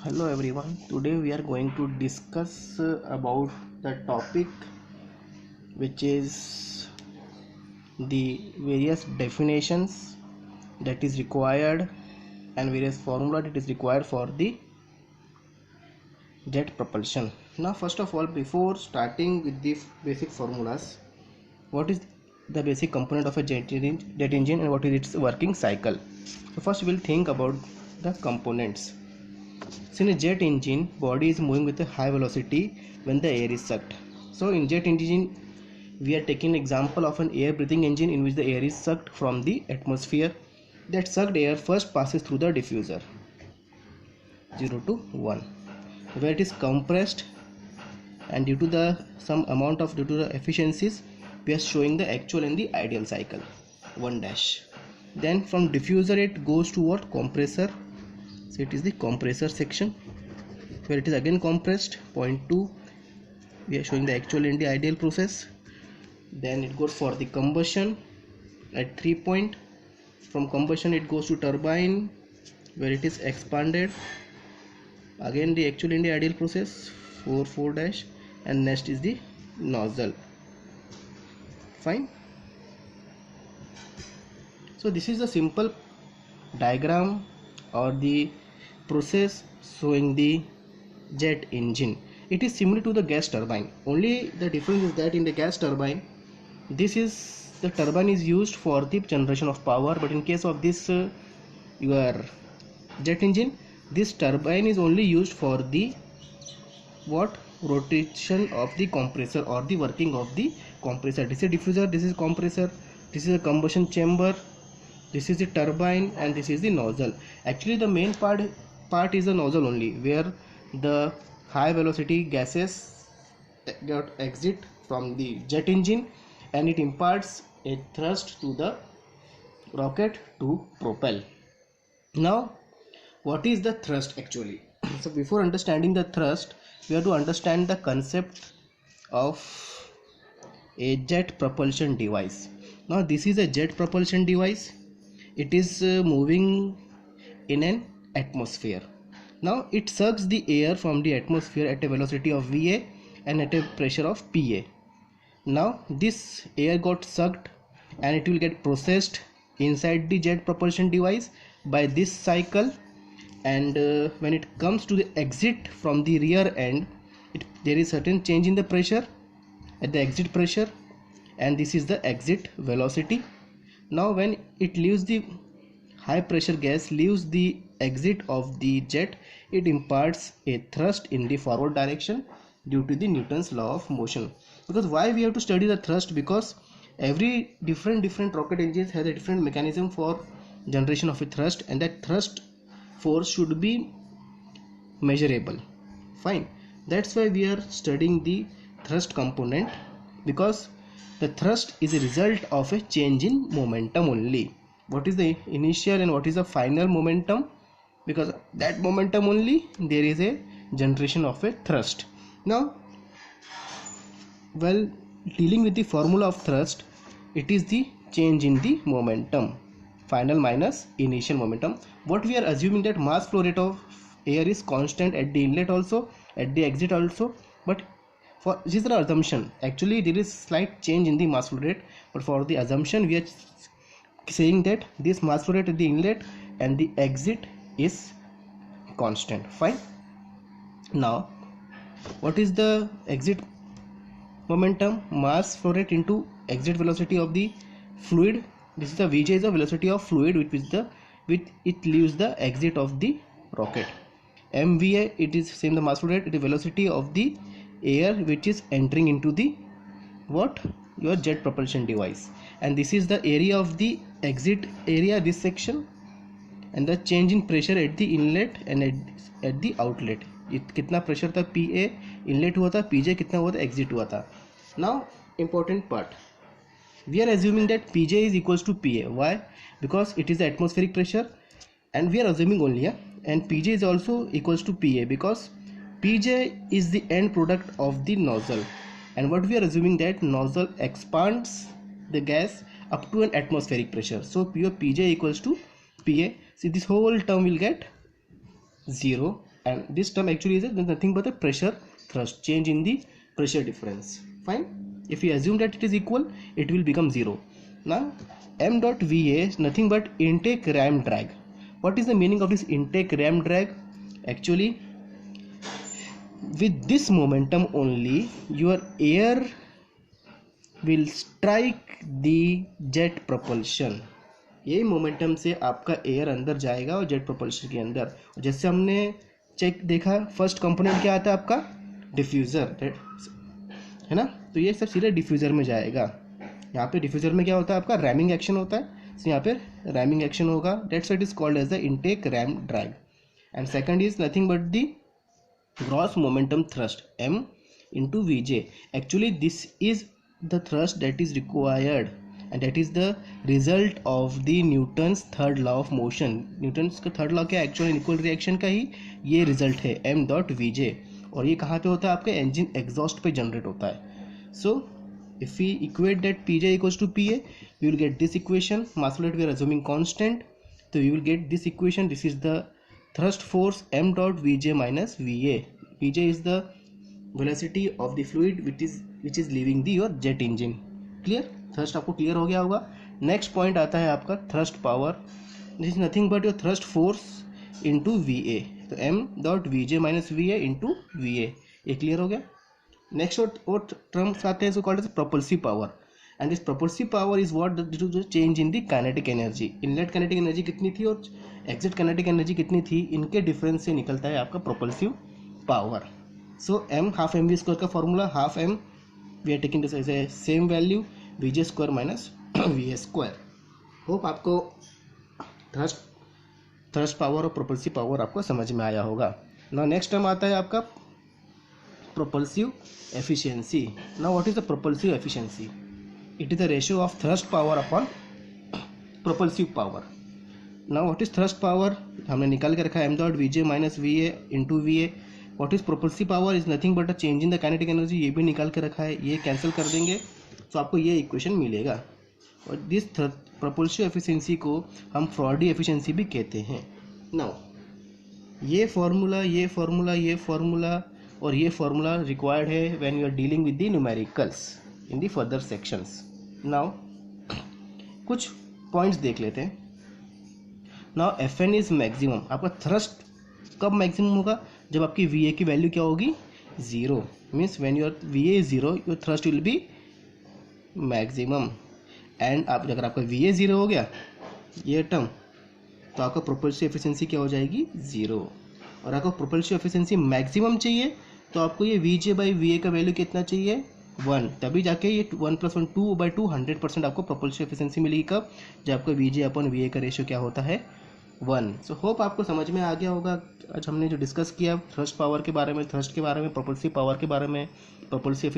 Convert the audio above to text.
Hello everyone. Today we are going to discuss about the topic which is the various definitions that is required and various formula that is required for the jet propulsion. Now first of all, before starting with the basic formulas, what is the basic component of a jet engine and what is its working cycle? So first we will think about the components. So in a jet engine, body is moving with a high velocity when the air is sucked. So in jet engine, we are taking an example of an air breathing engine in which the air is sucked from the atmosphere. That sucked air first passes through the diffuser 0 to 1, where it is compressed, and due to the efficiencies, we are showing the actual and the ideal cycle 1 dash. Then from diffuser it goes to what? Compressor. So it is the compressor section where it is again compressed, point 2, we are showing the actual and the ideal process. Then it goes for the combustion at 3 point. From combustion it goes to turbine where it is expanded, again the actual and the ideal process 4 dash, and next is the nozzle. Fine. So this is a simple diagram or the process showing the jet engine. It is similar to the gas turbine, only the difference is that in the gas turbine, the turbine is used for the generation of power, but in case of this your jet engine, this turbine is only used for the rotation of the compressor or the working of the compressor. This is diffuser, this is compressor, this is a combustion chamber, this is the turbine, and this is the nozzle. Actually the main part is the nozzle only, where the high velocity gases got exit from the jet engine and it imparts a thrust to the rocket to propel. Now what is the thrust actually? So before understanding the thrust, we have to understand the concept of a jet propulsion device. Now this is a jet propulsion device. It is moving in an atmosphere. Now it sucks the air from the atmosphere at a velocity of VA and at a pressure of PA. Now this air got sucked and it will get processed inside the jet propulsion device by this cycle, and when it comes to the exit from the rear end, there is certain change in the pressure at the exit pressure, and this is the exit velocity. Now when it leaves the high pressure gas leaves the exit of the jet, it imparts a thrust in the forward direction due to the Newton's law of motion. Because why we have to study the thrust? Because every different rocket engines has a different mechanism for generation of a thrust, and that thrust force should be measurable. Fine, that's why we are studying the thrust component, because the thrust is a result of a change in momentum only. What is the initial and what is the final momentum? Because that momentum only there is a generation of a thrust. Now while dealing with the formula of thrust, it is the change in the momentum, final minus initial momentum. What we are assuming that mass flow rate of air is constant at the inlet also, at the exit also, but for this is the assumption. Actually there is slight change in the mass flow rate, but for the assumption we are saying that this mass flow rate at the inlet and the exit is constant. Fine. Now what is the exit momentum? Mass flow rate into exit velocity of the fluid. This is the Vj is the velocity of fluid which it leaves the exit of the rocket. MVA, it is same the mass flow rate, it is velocity of the air which is entering into the your jet propulsion device, and this is the area of the exit area, this section, and the change in pressure at the inlet and at the outlet. कितना pressure था PA inlet हुआ था, PJ कितना हुआ था exit हुआ था. Now important part, we are assuming that PJ is equals to PA. Why? Because it is the atmospheric pressure, and we are assuming only and PJ is also equals to PA because PJ is the end product of the nozzle, and what we are assuming that nozzle expands the gas up to an atmospheric pressure. So your PJ equals to PA. See, this whole term will get 0, and this term actually is nothing but a pressure thrust, change in the pressure difference. Fine, if we assume that it is equal, it will become 0. Now m dot va is nothing but intake ram drag. What is the meaning of this intake ram drag? Actually, with this momentum only your air will strike the jet propulsion. यही momentum से आपका air अंदर जाएगा और jet propulsion के अंदर. जैसे हमने चेक देखा, फर्स्ट कंपोनेंट क्या आता है आपका, डिफ्यूज़र, है ना. तो ये सब सीधे डिफ्यूज़र में जाएगा. यहाँ पे डिफ्यूज़र में क्या होता है आपका, रैमिंग एक्शन होता है. तो यहाँ पे रैमिंग एक्शन होगा, that's what is called as the intake ram drag. And second is nothing but the gross momentum thrust m into vj. Actually this is the thrust that is required and that is the result of the Newton's third law of motion. Newton's का third law क्या है, actual equal reaction का ही ये result है m dot V जे. और ये कहाँ पे होता है, आपके इंजन एग्जॉस्ट पे जनरेट होता है. So if we equate that pj equals to pa, we will get this equation. Mass flow rate we are assuming constant, so we will get this equation. This is the thrust force m dot vj minus va. vj is the velocity of the fluid which is leaving the your jet engine. Clear, thrust आपको clear हो गया होगा. Next point आता है आपका thrust power. This is nothing but your thrust force into V A. तो m dot V J minus V A into V A. ये clear हो गया. नेक्स्ट और टर्म्स आते हैं, so called as propulsive power. And this propulsive power is what due to change in the kinetic energy. Inlet kinetic energy कितनी थी और exit kinetic energy कितनी थी, इनके डिफरेंस से निकलता है आपका propulsive power. So m half M V square का formula, half m V are taking this as a same value V J square minus V A square. Hope आपको thrust power और प्रोपल्सिव पावर आपको समझ में आया होगा. ना next term आता है आपका propulsive efficiency. Now what is the propulsive efficiency? It is the ratio of thrust power upon propulsive power. Now what is thrust power, हमने निकाल के रखा है m dot V J minus V A into V A. What is propulsive power is nothing but a change in the kinetic energy. ये भी निकाल के रखा है, ये कैंसिल कर देंगे तो आपको ये इक्वेशन मिलेगा. और दिस प्रोपल्सिव एफिशिएंसी को हम फ्रॉडी एफिशिएंसी भी कहते हैं. नाउ ये फार्मूला और ये फार्मूला रिक्वायर्ड है when you are dealing with the numericals in the further sections. Now कुछ पॉइंट्स देख लेते हैं. Now F N is maximum. आपका थ्रस्ट कब मैक्सिमम होगा, जब आपकी वी ए की वैल्यू क्या होगी, 0. Means when your V A is 0 your thrust will be maximum. And आप अगर आपका वी ए 0 हो गया ये टर्म, तो आपका प्रोपल्सिव एफिशिएंसी क्या हो जाएगी, 0. और आपको प्रोपल्सिव एफिशिएंसी मैक्सिमम चाहिए तो आपको ये V J by V A का वैल्यू कितना चाहिए, 1. तभी जाके ये 1 + 1 2/2 100% आपको प्रोपल्सिव एफिशिएंसी मिलेगी. कब, जब आपको V J upon V A का रेशियो क्या होता है, 1. सो होप आपको समझ में आ गया होगा. आज हमने जो डिस्कस किया थ्रस्ट पावर के बारे में, थ्रस्ट के बारे में, प्रोपल्सिव पावर के बारे में, प्रोपल्सिव